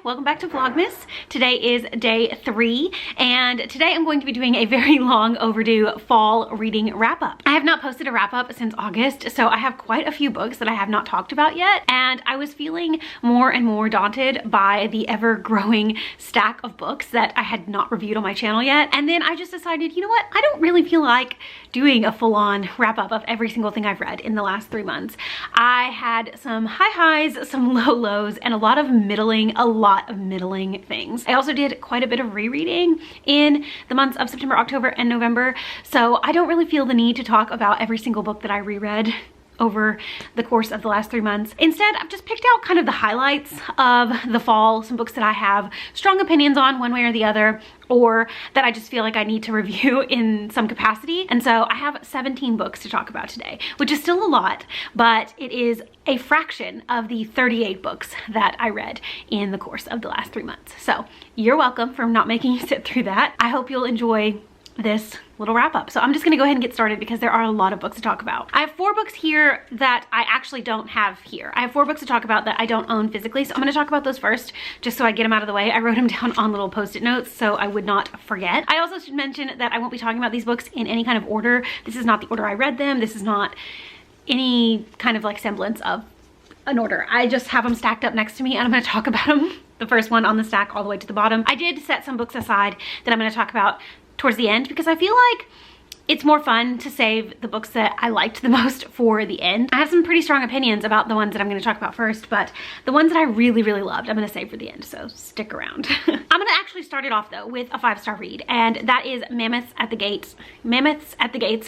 welcome back to Vlogmas. Today is day 3 and today I'm going to be doing a very long overdue fall reading wrap up. I have not posted a wrap up since August, so I have quite a few books that I have not talked about yet, and I was feeling more and more daunted by the ever growing stack of books that I had not reviewed on my channel yet. And then I just decided, you know what, I don't really feel like doing a full-on wrap up of every single thing I've read in the last 3 months. I had some high highs, some low lows, and a lot of middling things. I also did quite a bit of rereading in the months of September, October, and November, so I don't really feel the need to talk about every single book that I reread over the course of the last 3 months. Instead, I've just picked out kind of the highlights of the fall, some books that I have strong opinions on one way or the other, or that I just feel like I need to review in some capacity. And so I have 17 books to talk about today, which is still a lot, but it is a fraction of the 38 books that I read in the course of the last 3 months. So you're welcome for not making you sit through that. I hope you'll enjoy this little wrap up. So I'm just gonna go ahead and get started because there are a lot of books to talk about. I have 4 books here that I actually don't have here. I have 4 books to talk about that I don't own physically, so I'm gonna talk about those first just so I get them out of the way. I wrote them down on little post-it notes so I would not forget. I also should mention that I won't be talking about these books in any kind of order. This is not the order I read them. This is not any kind of like semblance of an order. I just have them stacked up next to me and I'm gonna talk about them, the first one on the stack all the way to the bottom. I did set some books aside that I'm gonna talk about towards the end because I feel like it's more fun to save the books that I liked the most for the end. I have some pretty strong opinions about the ones that I'm going to talk about first, but the ones that I really loved, I'm going to save for the end, so stick around. I'm going to actually start it off though with a 5-star read, and that is Mammoths at the Gates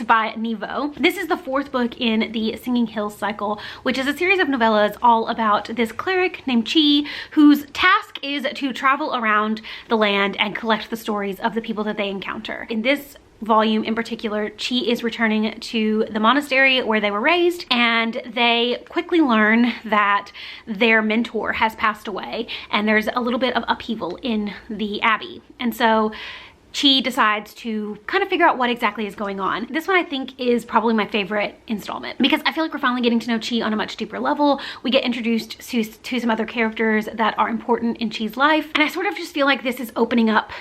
by Nevo. This is the 4th book in the Singing Hills cycle, which is a series of novellas all about this cleric named Chi, whose task is to travel around the land and collect the stories of the people that they encounter. In this volume in particular, Chi is returning to the monastery where they were raised, and they quickly learn that their mentor has passed away and there's a little bit of upheaval in the abbey. And so Chi decides to kind of figure out what exactly is going on. This one I think is probably my favorite installment because I feel like we're finally getting to know Chi on a much deeper level. We get introduced to some other characters that are important in Chi's life, and I sort of just feel like this is opening up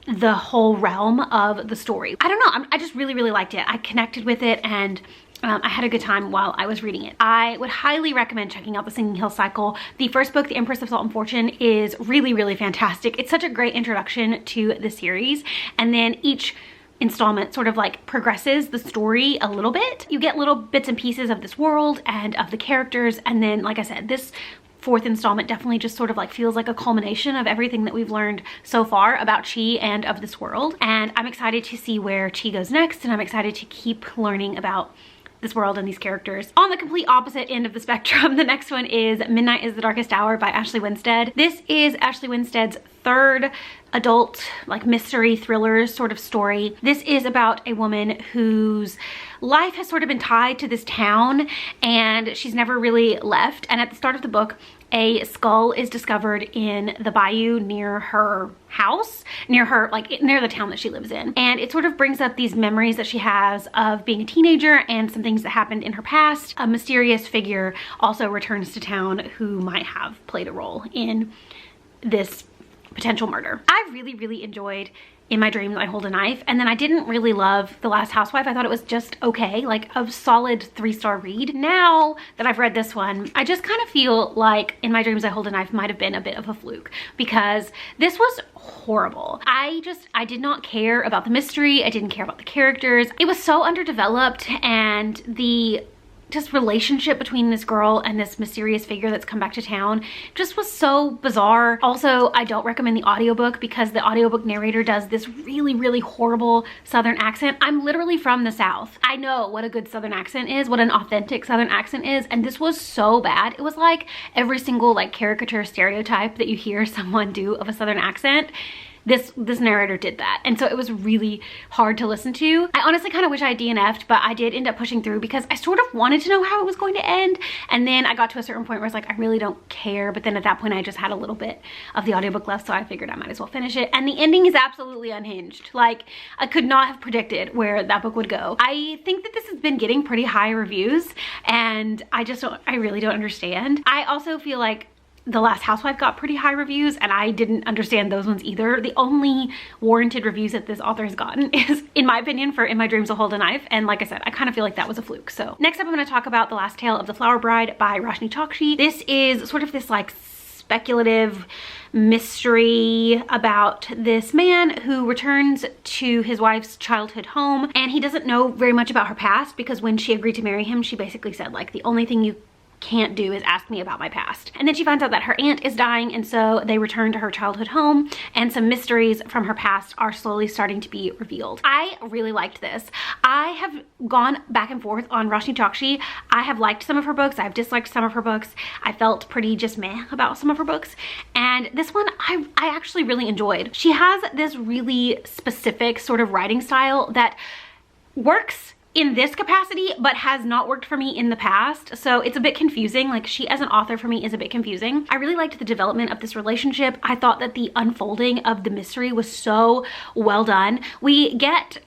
the whole realm of the story. I don't know, I just really liked it. I connected with it, and I had a good time while I was reading it. I would highly recommend checking out the Singing Hill cycle. The first book, The Empress of Salt and Fortune, is really fantastic. It's such a great introduction to the series, and then each installment sort of like progresses the story a little bit. You get little bits and pieces of this world and of the characters, and then like I said, this 4th installment definitely just sort of like feels like a culmination of everything that we've learned so far about Chi and of this world. And I'm excited to see where Chi goes next, and I'm excited to keep learning about this world and these characters. On the complete opposite end of the spectrum, the next one is Midnight is the Darkest Hour by Ashley Winstead. This is Ashley Winstead's 3rd adult like mystery thriller sort of story. This is about a woman whose life has sort of been tied to this town and she's never really left. And at the start of the book, a skull is discovered in the bayou near her house, near the town that she lives in. And it sort of brings up these memories that she has of being a teenager and some things that happened in her past. A mysterious figure also returns to town who might have played a role in this potential murder. I really enjoyed In My Dreams I Hold a Knife, and then I didn't really love The Last Housewife. I thought it was just okay, like a solid 3-star read. Now that I've read this one, I just kind of feel like In My Dreams I Hold a Knife might have been a bit of a fluke because this was horrible. I did not care about the mystery. I didn't care about the characters. It was so underdeveloped, and the just relationship between this girl and this mysterious figure that's come back to town just was so bizarre. Also, I don't recommend the audiobook because the audiobook narrator does this really horrible Southern accent. I'm literally from the South. I know what a good Southern accent is, what an authentic Southern accent is, and this was so bad. It was like every single like caricature stereotype that you hear someone do of a Southern accent. This narrator did that, and so it was really hard to listen to. I honestly kind of wish I had DNF'd, but I did end up pushing through because I sort of wanted to know how it was going to end, and then I got to a certain point where I was like, I really don't care, but then at that point I just had a little bit of the audiobook left, so I figured I might as well finish it. And the ending is absolutely unhinged. Like, I could not have predicted where that book would go. I think that this has been getting pretty high reviews, and I really don't understand. I also feel like The Last Housewife got pretty high reviews, and I didn't understand those ones either. The only warranted reviews that this author has gotten is, in my opinion, for In My Dreams Will Hold a Knife, and like I said, I kind of feel like that was a fluke. So next up, I'm going to talk about The Last Tale of the Flower Bride by Roshni Chokshi. This is sort of this like speculative mystery about this man who returns to his wife's childhood home, and he doesn't know very much about her past because when she agreed to marry him, she basically said like, the only thing you can't do is ask me about my past. And then she finds out that her aunt is dying, and so they return to her childhood home, and some mysteries from her past are slowly starting to be revealed. I really liked this. I have gone back and forth on Roshni Chokshi. I have liked some of her books, I've disliked some of her books. I felt pretty just meh about some of her books, and this one I actually really enjoyed. She has this really specific sort of writing style that works in this capacity but has not worked for me in the past, so it's a bit confusing. Like, she as an author for me is a bit confusing. I really liked the development of this relationship. I thought that the unfolding of the mystery was so well done. We get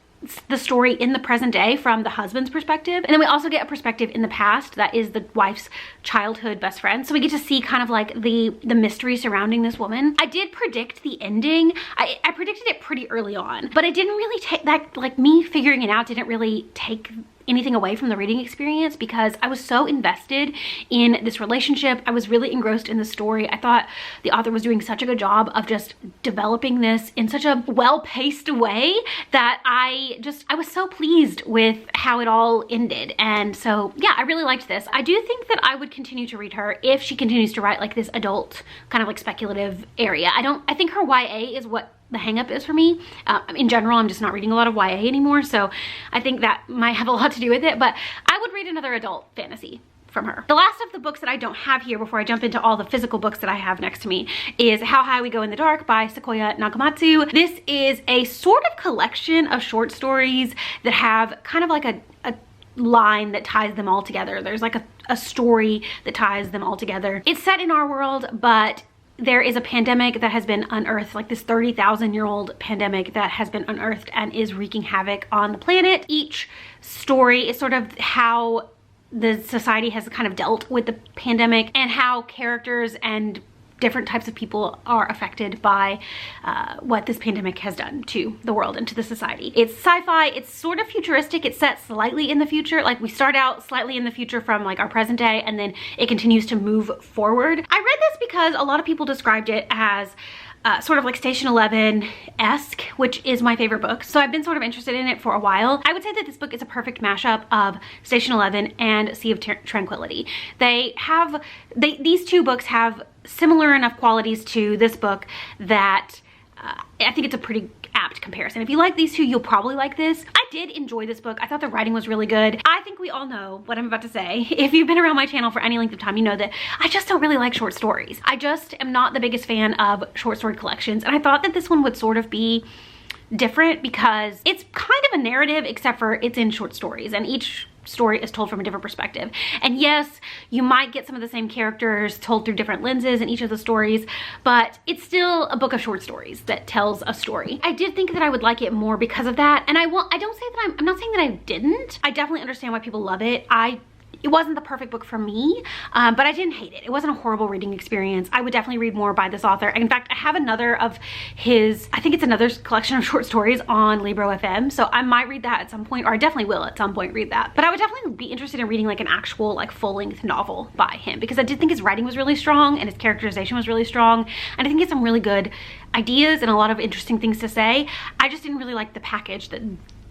the story in the present day from the husband's perspective, and then we also get a perspective in the past that is the wife's childhood best friend, so we get to see kind of like the mystery surrounding this woman. I did predict the ending. I predicted it pretty early on, but I didn't really take that, like, me figuring it out didn't really take anything away from the reading experience because I was so invested in this relationship. I was really engrossed in the story. I thought the author was doing such a good job of just developing this in such a well-paced way that I was so pleased with how it all ended. And so yeah, I really liked this. I do think that I would continue to read her if she continues to write like this adult kind of like speculative area. I think her YA is what the hang up is for me. In general, I'm just not reading a lot of YA anymore, so I think that might have a lot to do with it, but I would read another adult fantasy from her. The last of the books that I don't have here before I jump into all the physical books that I have next to me is How High We Go in the Dark by Sequoia Nagamatsu. This is a sort of collection of short stories that have kind of like a line that ties them all together. There's like a story that ties them all together. It's set in our world, but there is a pandemic that has been unearthed, like this 30,000-year-old pandemic that has been unearthed and is wreaking havoc on the planet. Each story is sort of how the society has kind of dealt with the pandemic and how characters and different types of people are affected by what this pandemic has done to the world and to the society. It's sci-fi, it's sort of futuristic, it's set slightly in the future. Like, we start out slightly in the future from like our present day, and then it continues to move forward. I read this because a lot of people described it as sort of like Station 11-esque, which is my favorite book. So I've been sort of interested in it for a while. I would say that this book is a perfect mashup of Station 11 and Sea of Tranquility. These two books have similar enough qualities to this book that I think it's a pretty apt comparison. If you like these two, you'll probably like this. I did enjoy this book. I thought the writing was really good. I think we all know what I'm about to say. If you've been around my channel for any length of time, you know that I just don't really like short stories. I just am not the biggest fan of short story collections, and I thought that this one would sort of be different because it's kind of a narrative, except for it's in short stories, and each story is told from a different perspective. And yes, you might get some of the same characters told through different lenses in each of the stories, but it's still a book of short stories that tells a story. I did think that I would like it more because of that, and I'm not saying that I didn't. I definitely understand why people love it. It wasn't the perfect book for me, but I didn't hate it. It wasn't a horrible reading experience. I would definitely read more by this author. In fact, I have another of his, I think it's another collection of short stories on Libro FM, so I might read that at some point, or I definitely will at some point read that. But I would definitely be interested in reading like an actual like full-length novel by him, because I did think his writing was really strong and his characterization was really strong, and I think he has some really good ideas and a lot of interesting things to say. I just didn't really like the package that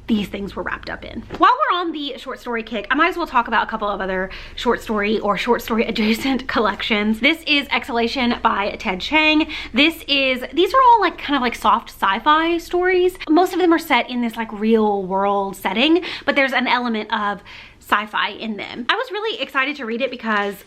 these things were wrapped up in. While we're on the short story kick, I might as well talk about a couple of other short story or short story adjacent collections. This is Exhalation by Ted Chiang. These are all like kind of like soft sci-fi stories. Most of them are set in this like real world setting, but there's an element of sci-fi in them. I was really excited to read it because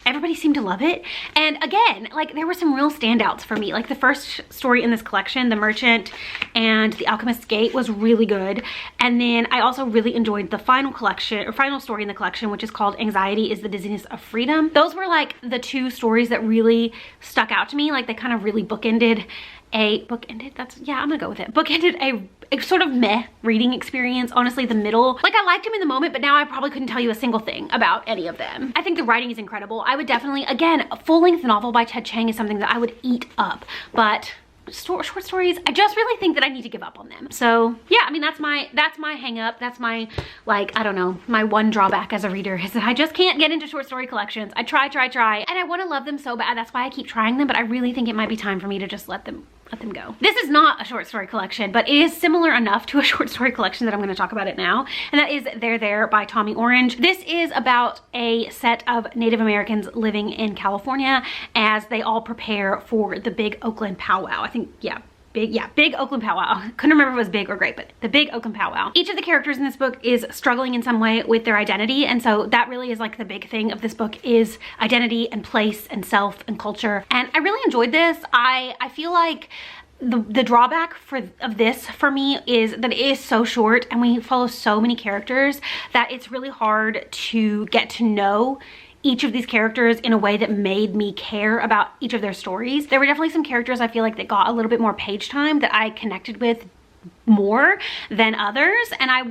everybody seemed to love it. And again, like, there were some real standouts for me. Like, the first story in this collection, The Merchant and The Alchemist's Gate, was really good. And then I also really enjoyed the final story in the collection, which is called Anxiety is the Dizziness of Freedom. Those were like the two stories that really stuck out to me. Like, they kind of really bookended a bookended, I'm gonna go with it. Bookended a sort of meh reading experience. Honestly, the middle, like I liked him in the moment, but now I probably couldn't tell you a single thing about any of them. I think the writing is incredible. I would definitely, again, a full-length novel by Ted Chiang is something that I would eat up, but short stories, I just really think that I need to give up on them. So yeah, I mean, that's my hang up. That's my, like, I don't know, my one drawback as a reader is that I just can't get into short story collections. I try, and I want to love them so bad. That's why I keep trying them, but I really think it might be time for me to just let them go. This is not a short story collection, but it is similar enough to a short story collection that I'm going to talk about it now, and that is They're There by Tommy Orange. This is about a set of Native Americans living in California as they all prepare for the big Oakland powwow. I think, big Oakland powwow. Couldn't remember if it was big or great, but the big Oakland powwow. Each of the characters in this book is struggling in some way with their identity, and so that really is like the big thing of this book is identity and place and self and culture. And I really enjoyed this. I feel like the drawback of this for me is that it is so short and we follow so many characters that it's really hard to get to know each of these characters in a way that made me care about each of their stories. There were definitely some characters I feel like that got a little bit more page time that I connected with more than others, and I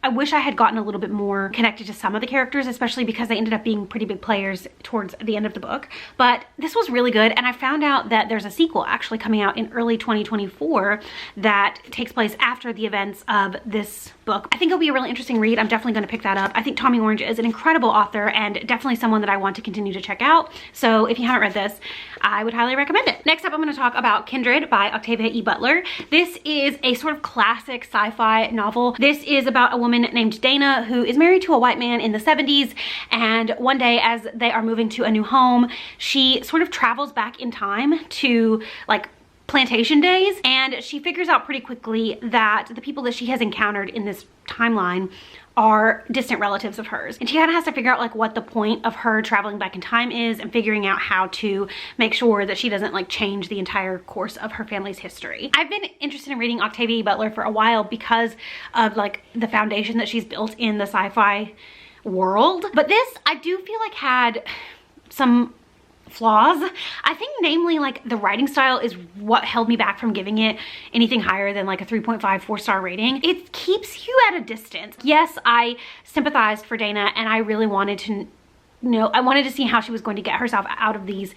wish I had gotten a little bit more connected to some of the characters, especially because they ended up being pretty big players towards the end of the book. But this was really good, and I found out that there's a sequel actually coming out in early 2024 that takes place after the events of this book. I think it'll be a really interesting read. I'm definitely going to pick that up. I think Tommy Orange is an incredible author and definitely someone that I want to continue to check out. So if you haven't read this, I would highly recommend it. Next up, I'm going to talk about Kindred by Octavia E. Butler. This is a sort of classic sci-fi novel. This is about a woman named Dana who is married to a white man in the 70s, and one day as they are moving to a new home, she sort of travels back in time to like plantation days, and she figures out pretty quickly that the people that she has encountered in this timeline are distant relatives of hers, and she kind of has to figure out like what the point of her traveling back in time is and figuring out how to make sure that she doesn't like change the entire course of her family's history. I've been interested in reading Octavia E. Butler for a while because of like the foundation that she's built in the sci-fi world, but this I do feel like had some flaws. I think namely like the writing style is what held me back from giving it anything higher than like a 3.5 4-star rating. It keeps you at a distance. Yes, I sympathized for Dana and I really wanted to know, I wanted to see how she was going to get herself out of these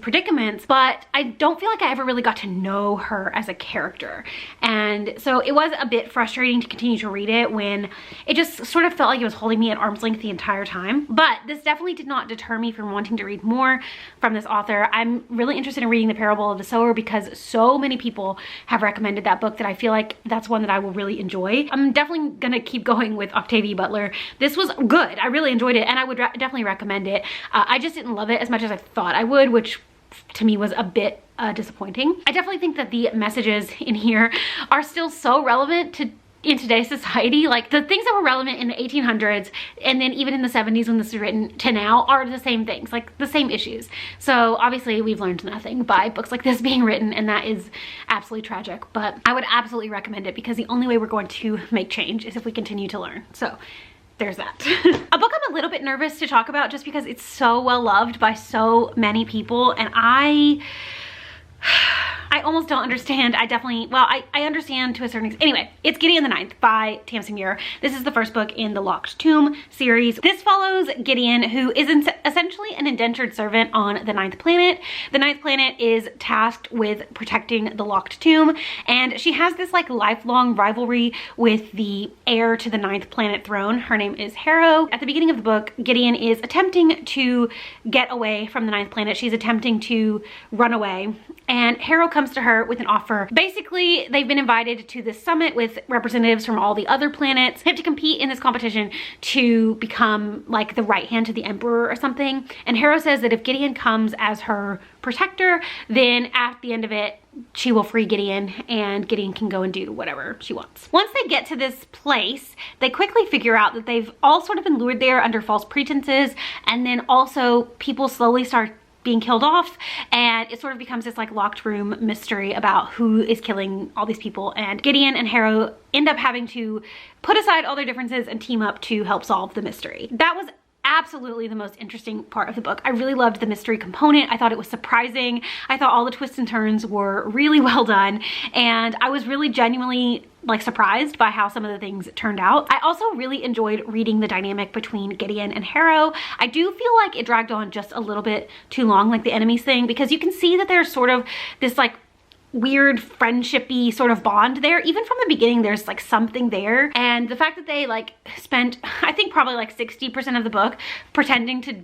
predicaments, but I don't feel like I ever really got to know her as a character. And so it was a bit frustrating to continue to read it when it just sort of felt like it was holding me at arm's length the entire time. But this definitely did not deter me from wanting to read more from this author. I'm really interested in reading The Parable of the Sower because so many people have recommended that book that I feel like that's one that I will really enjoy. I'm definitely gonna keep going with Octavia Butler. This was good. I really enjoyed it and I would definitely recommend it. I just didn't love it as much as I thought I would, which to me was a bit disappointing. I definitely think that the messages in here are still so relevant in today's society. Like the things that were relevant in the 1800s and then even in the 70s when this was written to now are the same things, like the same issues. So obviously we've learned nothing by books like this being written, and that is absolutely tragic, but I would absolutely recommend it because the only way we're going to make change is if we continue to learn. So there's that. A book I'm a little bit nervous to talk about just because it's so well loved by so many people, and I almost don't understand. I understand to a certain extent. Anyway, it's Gideon the Ninth by Tamsin Muir. This is the first book in the Locked Tomb series. This follows Gideon, who is essentially an indentured servant on the Ninth Planet. The Ninth Planet is tasked with protecting the Locked Tomb, and she has this like lifelong rivalry with the heir to the Ninth Planet throne. Her name is Harrow. At the beginning of the book, Gideon is attempting to get away from the Ninth Planet. She's attempting to run away, and Harrow comes to her with an offer. Basically, they've been invited to this summit with representatives from all the other planets. They have to compete in this competition to become like the right hand to the emperor or something. And Harrow says that if Gideon comes as her protector, then at the end of it, she will free Gideon and Gideon can go and do whatever she wants. Once they get to this place, they quickly figure out that they've all sort of been lured there under false pretenses, and then also people slowly start being killed off, and it sort of becomes this like locked room mystery about who is killing all these people, and Gideon and Harrow end up having to put aside all their differences and team up to help solve the mystery. That was absolutely the most interesting part of the book. I really loved the mystery component. I thought it was surprising. I thought all the twists and turns were really well done, and I was really genuinely like surprised by how some of the things turned out. I also really enjoyed reading the dynamic between Gideon and Harrow. I do feel like it dragged on just a little bit too long, like the enemies thing, because you can see that there's sort of this like weird friendshipy sort of bond there. Even from the beginning, there's like something there. And the fact that they like spent, I think probably like 60% of the book pretending to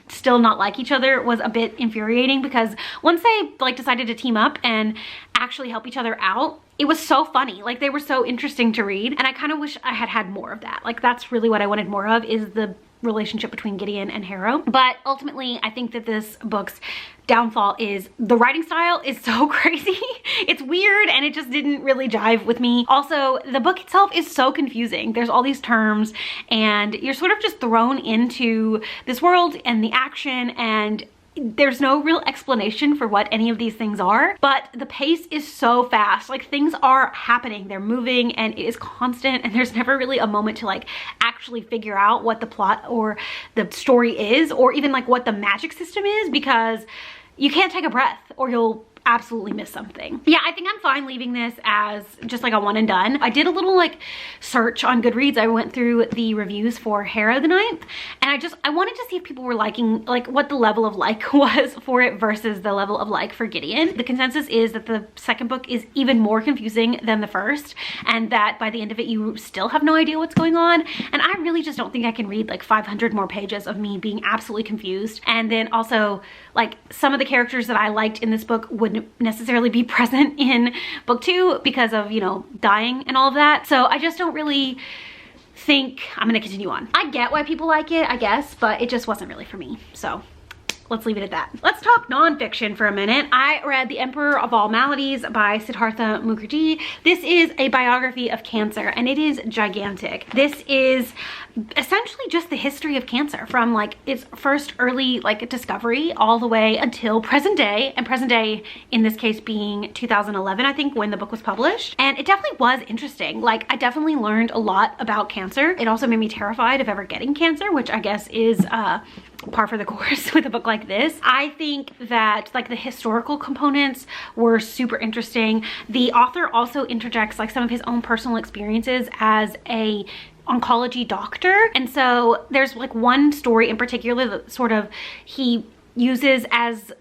still not like each other was a bit infuriating, because once they like decided to team up and actually help each other out, it was so funny. Like they were so interesting to read, and I kind of wish I had had more of that. Like that's really what I wanted more of, is the relationship between Gideon and Harrow. But ultimately, I think that this book's downfall is the writing style is so crazy. It's weird, and it just didn't really jive with me. Also, the book itself is so confusing. There's all these terms, and you're sort of just thrown into this world and the action, and there's no real explanation for what any of these things are, but the pace is so fast. Like things are happening, they're moving, and it is constant, and there's never really a moment to like actually figure out what the plot or the story is, or even like what the magic system is, because you can't take a breath or you'll absolutely miss something. Yeah, I think I'm fine leaving this as just like a one and done. I did a little like search on Goodreads. I went through the reviews for Harrow the Ninth, and I wanted to see if people were liking, like what the level of like was for it versus the level of like for Gideon. The consensus is that the second book is even more confusing than the first, and that by the end of it you still have no idea what's going on. And I really just don't think I can read like 500 more pages of me being absolutely confused. And then also like some of the characters that I liked in this book wouldn't necessarily be present in book 2 because of, you know, dying and all of that. So I just don't really think I'm gonna continue on. I get why people like it, I guess, but it just wasn't really for me. So let's leave it at that. Let's talk nonfiction for a minute. I read The Emperor of All Maladies by Siddhartha Mukherjee. This is a biography of cancer, and it is gigantic. This is essentially just the history of cancer from like its first early like discovery all the way until present day, and present day in this case being 2011, I think, when the book was published. And it definitely was interesting. Like I definitely learned a lot about cancer. It also made me terrified of ever getting cancer, which I guess is par for the course with a book like this. I think that like the historical components were super interesting. The author also interjects like some of his own personal experiences as a oncology doctor, and so there's like one story in particular that sort of he uses as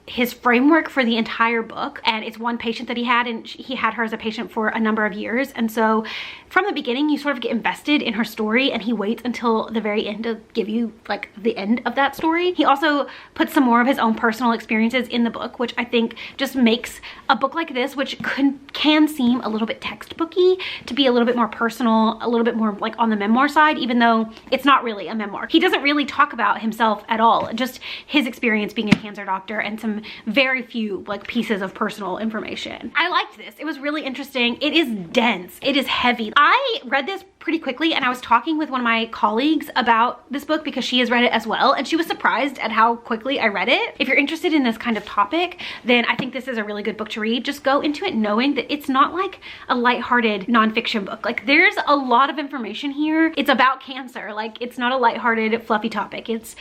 his framework for the entire book, and it's one patient that he had, and he had her as a patient for a number of years. And so from the beginning you sort of get invested in her story, and he waits until the very end to give you like the end of that story. He also puts some more of his own personal experiences in the book, which I think just makes a book like this, which can seem a little bit textbooky, to be a little bit more personal, a little bit more like on the memoir side, even though it's not really a memoir. He doesn't really talk about himself at all, just his experience being a cancer doctor and some very few like pieces of personal information. I liked this. It was really interesting. It is dense. It is heavy. I read this pretty quickly, and I was talking with one of my colleagues about this book because she has read it as well, and she was surprised at how quickly I read it. If you're interested in this kind of topic, then I think this is a really good book to read. Just go into it knowing that it's not like a lighthearted nonfiction book. Like there's a lot of information here. It's about cancer. Like it's not a lighthearted fluffy topic. It's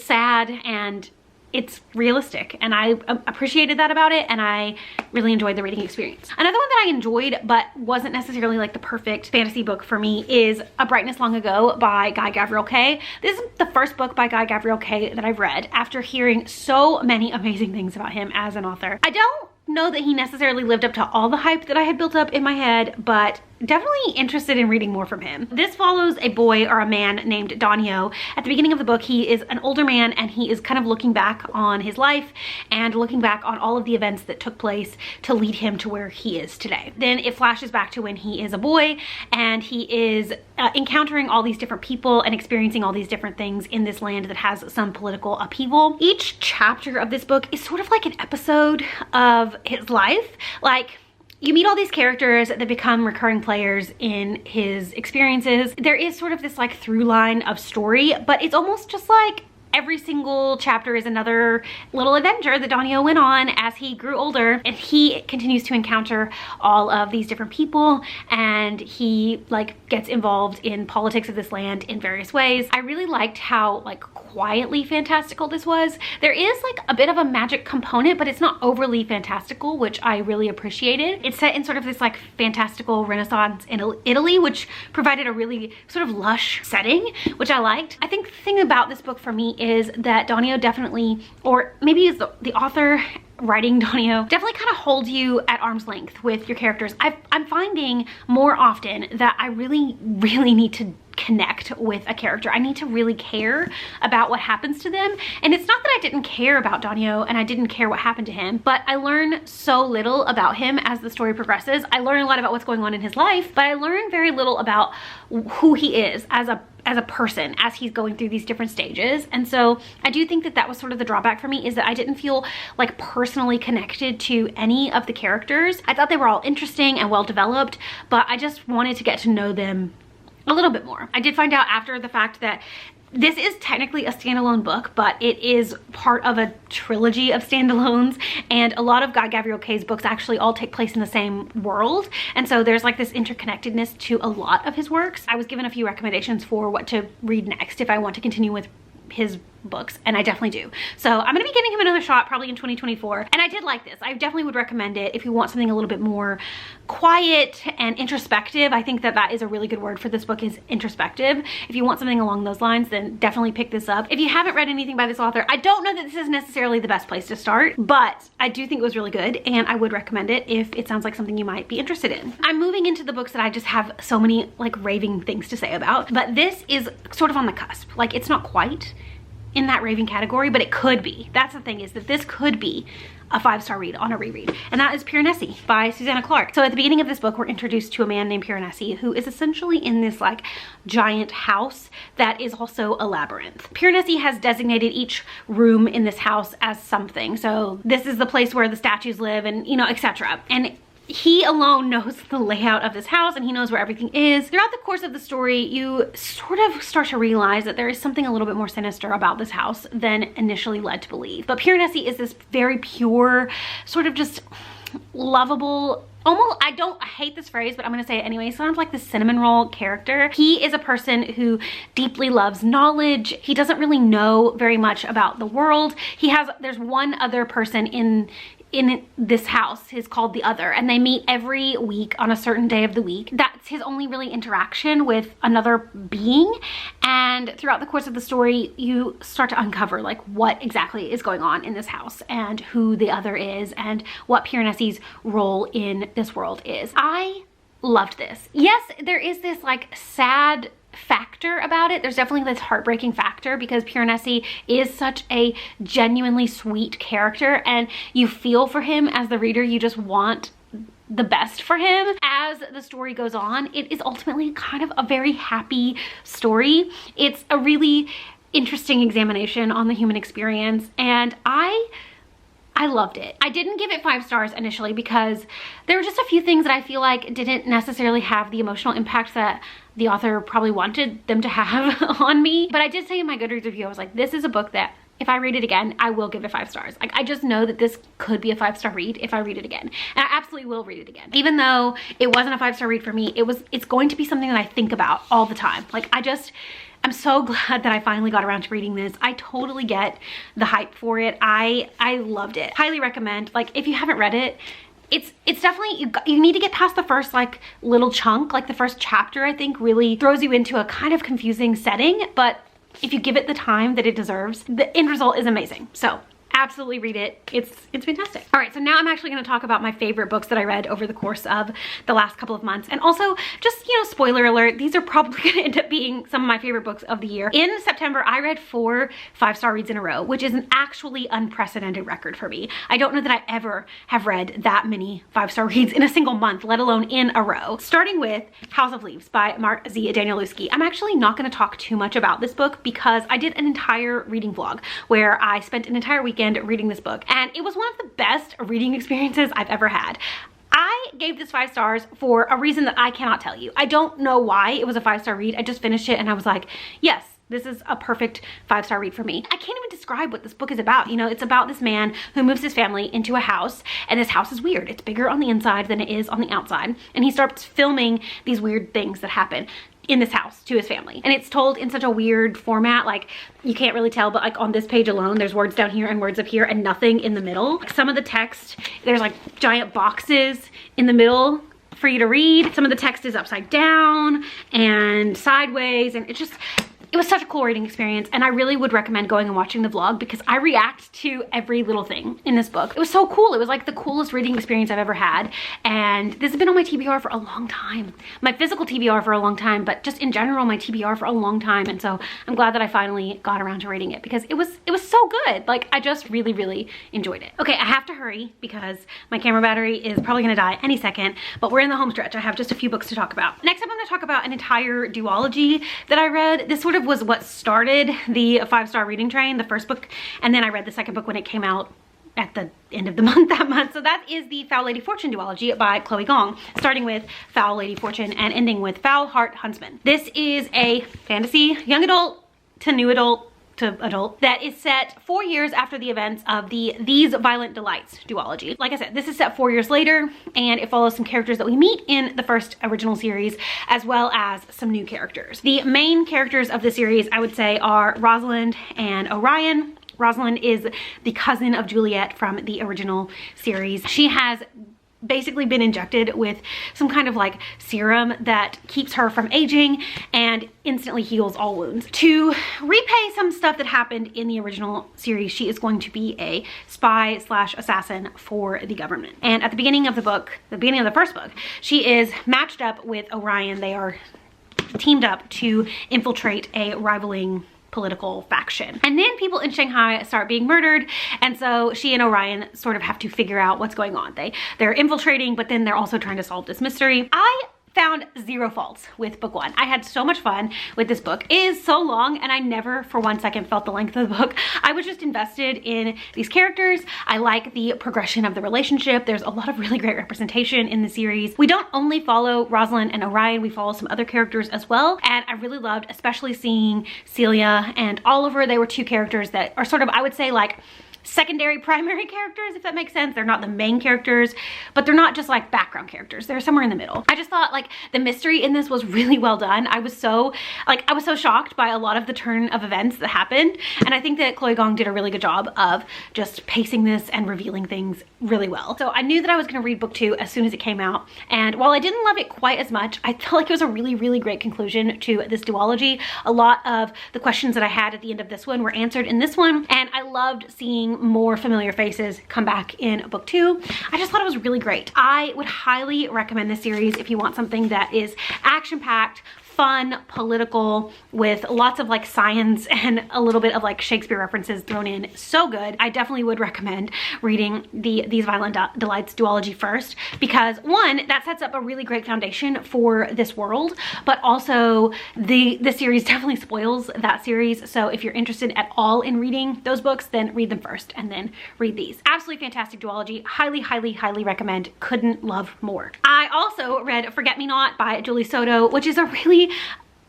sad and it's realistic, and I appreciated that about it, and I really enjoyed the reading experience. Another one that I enjoyed but wasn't necessarily like the perfect fantasy book for me is A Brightness Long Ago by Guy Gavriel Kay. This is the first book by Guy Gavriel Kay that I've read after hearing so many amazing things about him as an author. I don't know that he necessarily lived up to all the hype that I had built up in my head, but definitely interested in reading more from him. This follows a boy or a man named Donio. At the beginning of the book, he is an older man, and he is kind of looking back on his life and looking back on all of the events that took place to lead him to where he is today. Then it flashes back to when he is a boy, and he is encountering all these different people and experiencing all these different things in this land that has some political upheaval. Each chapter of this book is sort of like an episode of his life. Like, you meet all these characters that become recurring players in his experiences. There is sort of this like through line of story, but it's almost just like every single chapter is another little adventure that Donio went on as he grew older, and he continues to encounter all of these different people, and he like gets involved in politics of this land in various ways. I really liked how like quietly fantastical this was. There is like a bit of a magic component, but it's not overly fantastical, which I really appreciated. It's set in sort of this like fantastical Renaissance in Italy, which provided a really sort of lush setting, which I liked. I think the thing about this book for me is that Donio definitely, or maybe it's the author writing Donio, definitely kind of holds you at arm's length with your characters. I'm finding more often that I really need to connect with a character. I need to really care about what happens to them. And it's not that I didn't care about Donio and I didn't care what happened to him, but I learn so little about him as the story progresses. I learn a lot about what's going on in his life, but I learn very little about who he is as a person as he's going through these different stages. And so I do think that that was sort of the drawback for me, is that I didn't feel like personally connected to any of the characters. I thought they were all interesting and well developed, but I just wanted to get to know them a little bit more. I did find out after the fact that this is technically a standalone book, but it is part of a trilogy of standalones, and a lot of Guy Gavriel Kay's books actually all take place in the same world, and so there's like this interconnectedness to a lot of his works. I was given a few recommendations for what to read next if I want to continue with his books, and I definitely do. So I'm gonna be giving him another shot probably in 2024, and I did like this. I definitely would recommend it if you want something a little bit more quiet and introspective. I think that that is a really good word for this book, is introspective. If you want something along those lines, then definitely pick this up. If you haven't read anything by this author, I don't know that this is necessarily the best place to start, but I do think it was really good, and I would recommend it if it sounds like something you might be interested in. I'm moving into the books that I just have so many like raving things to say about, but this is sort of on the cusp. Like, it's not quite in that raving category, but it could be. That's the thing, is that this could be a 5-star read on a reread, and that is Piranesi by Susanna Clarke. So at the beginning of this book, we're introduced to a man named Piranesi, who is essentially in this like giant house that is also a labyrinth. Piranesi has designated each room in this house as something. So this is the place where the statues live, and you know, etc. And he alone knows the layout of this house, and he knows where everything is. Throughout the course of the story, you sort of start to realize that there is something a little bit more sinister about this house than initially led to believe. But Piranesi is this very pure, sort of just lovable, almost, I hate this phrase, but I'm gonna say it anyway, sort of like the cinnamon roll character. He is a person who deeply loves knowledge. He doesn't really know very much about the world. There's one other person in this house, is called the Other, and they meet every week on a certain day of the week. That's his only really interaction with another being, and throughout the course of the story you start to uncover like what exactly is going on in this house, and who the Other is, and what Piranesi's role in this world is. I loved this. Yes, there is this like sad factor about it. There's definitely this heartbreaking factor, because Piranesi is such a genuinely sweet character, and you feel for him as the reader. You just want the best for him. As the story goes on, it is ultimately kind of a very happy story. It's a really interesting examination on the human experience, and I loved it. I didn't give it 5 stars initially because there were just a few things that I feel like didn't necessarily have the emotional impact that the author probably wanted them to have on me. But I did say in my Goodreads review, I was like, this is a book that if I read it again, I will give it 5 stars. Like, I just know that this could be a 5-star read if I read it again. And I absolutely will read it again. Even though it wasn't a 5-star read for me, it's going to be something that I think about all the time. Like, I'm so glad that I finally got around to reading this. I totally get the hype for it. I loved it. Highly recommend. Like, if you haven't read it, it's definitely, you need to get past the first like little chunk. Like the first chapter, I think, really throws you into a kind of confusing setting, but if you give it the time that it deserves, the end result is amazing. So absolutely read it. It's fantastic. All right, so now I'm actually going to talk about my favorite books that I read over the course of the last couple of months. And also, just, you know, spoiler alert, these are probably going to end up being some of my favorite books of the year. In September, I read 4 5-star reads in a row, which is an actually unprecedented record for me. I don't know that I ever have read that many 5-star reads in a single month, let alone in a row. Starting with House of Leaves by Mark Z. Danielewski. I'm actually not going to talk too much about this book because I did an entire reading vlog where I spent an entire weekend reading this book, and it was one of the best reading experiences I've ever had. I gave this 5 stars for a reason that I cannot tell you. I don't know why it was a 5-star read. I just finished it and I was like, yes, This is a perfect 5-star read for me. I can't even describe what this book is about. You know, it's about this man who moves his family into a house, and this house is weird. It's bigger on the inside than it is on the outside. And he starts filming these weird things that happen in this house to his family. And it's told in such a weird format, like you can't really tell, but like on this page alone, there's words down here and words up here and nothing in the middle. Like some of the text, there's like giant boxes in the middle for you to read. Some of the text is upside down and sideways, and it was such a cool reading experience, and I really would recommend going and watching the vlog because I react to every little thing in this book. It was so cool. It was like the coolest reading experience I've ever had, and this has been on my TBR for a long time. My physical TBR for a long time, but just in general, my TBR for a long time, and so I'm glad that I finally got around to reading it because it was so good. Like, I just really, really enjoyed it. Okay, I have to hurry because my camera battery is probably gonna die any second, but we're in the home stretch. I have just a few books to talk about. Next up, I'm gonna talk about an entire duology that I read. This sort of was what started the 5-star reading train, the first book, and then I read the second book when it came out at the end of the month that month. So that is the Foul Lady Fortune duology by Chloe Gong, starting with Foul Lady Fortune and ending with Foul Heart Huntsman. This is a fantasy, young adult to new adult to adult, that is set 4 years after the events of the These Violent Delights duology. Like I said, this is set 4 years later, and it follows some characters that we meet in the first original series, as well as some new characters. The main characters of the series, I would say, are Rosalind and Orion. Rosalind is the cousin of Juliet from the original series. She has basically been injected with some kind of like serum that keeps her from aging and instantly heals all wounds. To repay some stuff that happened in the original series, she is going to be a spy slash assassin for the government. And at the beginning of the book, the beginning of the first book, she is matched up with Orion. They are teamed up to infiltrate a rivaling political faction. And then people in Shanghai start being murdered, and so she and Orion sort of have to figure out what's going on. They're infiltrating, but then they're also trying to solve this mystery. I found zero faults with book 1. I had so much fun with this book. It is so long, and I never for one second felt the length of the book. I was just invested in these characters. I like the progression of the relationship. There's a lot of really great representation in the series. We don't only follow Rosalind and Orion, we follow some other characters as well, and I really loved especially seeing Celia and Oliver. They were two characters that are sort of, I would say, like secondary primary characters, if that makes sense. They're not the main characters, but they're not just like background characters. They're somewhere in the middle. I just thought like the mystery in this was really well done. I was so shocked by a lot of the turn of events that happened, and I think that Chloe Gong did a really good job of just pacing this and revealing things really well. So I knew that I was going to read book 2 as soon as it came out, and while I didn't love it quite as much, I felt like it was a really, really great conclusion to this duology. A lot of the questions that I had at the end of this one were answered in this one, and I loved seeing more familiar faces come back in book 2. I just thought it was really great. I would highly recommend this series if you want something that is action-packed, fun, political, with lots of like science and a little bit of like Shakespeare references thrown in. So good. I definitely would recommend reading These Violent Delights duology first, because one, that sets up a really great foundation for this world, but also the series definitely spoils that series. So if you're interested at all in reading those books, then read them first and then read these. Absolutely fantastic duology. Highly, highly, highly recommend. Couldn't love more. I also read Forget Me Not by Julie Soto, which is a really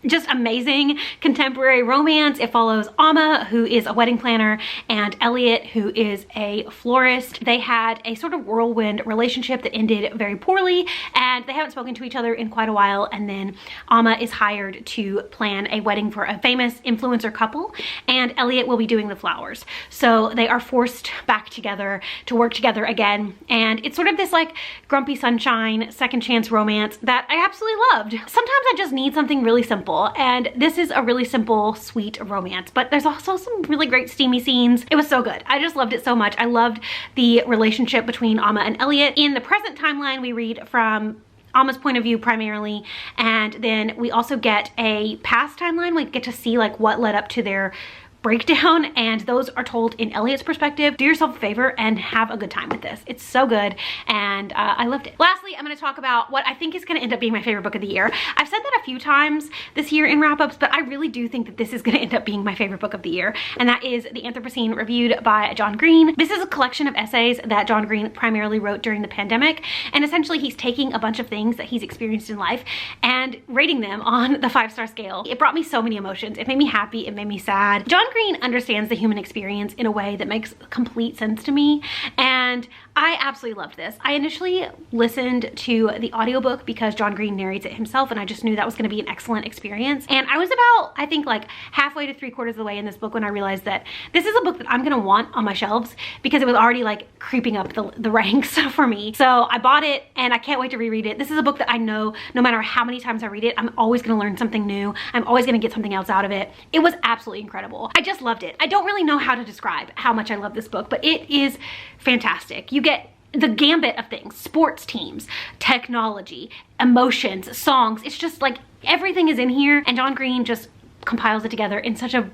just amazing contemporary romance. It follows Amma, who is a wedding planner, and Elliot, who is a florist. They had a sort of whirlwind relationship that ended very poorly, and they haven't spoken to each other in quite a while, and then Amma is hired to plan a wedding for a famous influencer couple, and Elliot will be doing the flowers. So they are forced back together to work together again, and it's sort of this like grumpy sunshine, second chance romance that I absolutely loved. Sometimes I just need something really simple, and this is a really simple, sweet romance, but there's also some really great steamy scenes. It was so good. I just loved it so much. I loved the relationship between Amma and Elliot. In the present timeline, we read from Amma's point of view primarily, and then we also get a past timeline. We get to see like what led up to their breakdown, and those are told in Elliot's perspective. Do yourself a favor and have a good time with this. It's so good, and I loved it. Lastly, I'm going to talk about what I think is going to end up being my favorite book of the year. I've said that a few times this year in wrap-ups, but I really do think that this is going to end up being my favorite book of the year, and that is The Anthropocene, reviewed by John Green. This is a collection of essays that John Green primarily wrote during the pandemic, and essentially he's taking a bunch of things that he's experienced in life and rating them on the 5-star scale. It brought me so many emotions. It made me happy, it made me sad. John Green understands the human experience in a way that makes complete sense to me, and I absolutely loved this. I initially listened to the audiobook because John Green narrates it himself, and I just knew that was going to be an excellent experience. And I was about, I think, like halfway to 3/4 of the way in this book when I realized that this is a book that I'm going to want on my shelves, because it was already like creeping up the ranks for me. So I bought it, and I can't wait to reread it. This is a book that I know no matter how many times I read it, I'm always going to learn something new. I'm always going to get something else out of it. It was absolutely incredible. I just loved it. I don't really know how to describe how much I love this book, but it is fantastic. You get the gambit of things: sports teams, technology, emotions, songs. It's just like everything is in here, and John Green just compiles it together in such a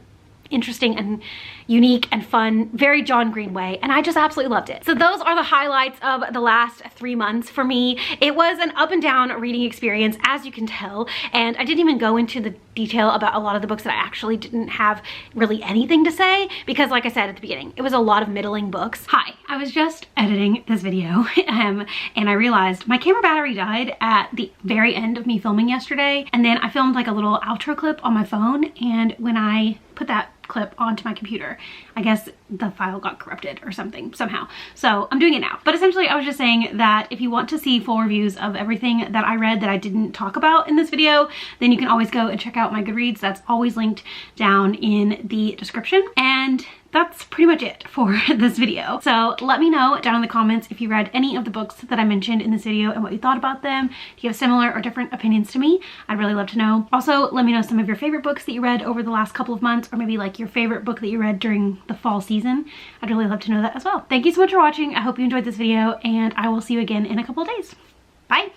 interesting and unique and fun, very John Green way, and I just absolutely loved it. So those are the highlights of the last 3 months for me. It was an up and down reading experience, as you can tell, and I didn't even go into the detail about a lot of the books that I actually didn't have really anything to say, because like I said at the beginning, it was a lot of middling books. Hi, I was just editing this video and I realized my camera battery died at the very end of me filming yesterday, and then I filmed like a little outro clip on my phone, and when I put that clip onto my computer, I guess the file got corrupted or something somehow. So I'm doing it now. But essentially I was just saying that if you want to see full reviews of everything that I read that I didn't talk about in this video, then you can always go and check out my Goodreads. That's always linked down in the description. And that's pretty much it for this video. So let me know down in the comments if you read any of the books that I mentioned in this video and what you thought about them. Do you have similar or different opinions to me? I'd really love to know. Also, let me know some of your favorite books that you read over the last couple of months, or maybe like your favorite book that you read during the fall season. I'd really love to know that as well. Thank you so much for watching. I hope you enjoyed this video, and I will see you again in a couple of days. Bye.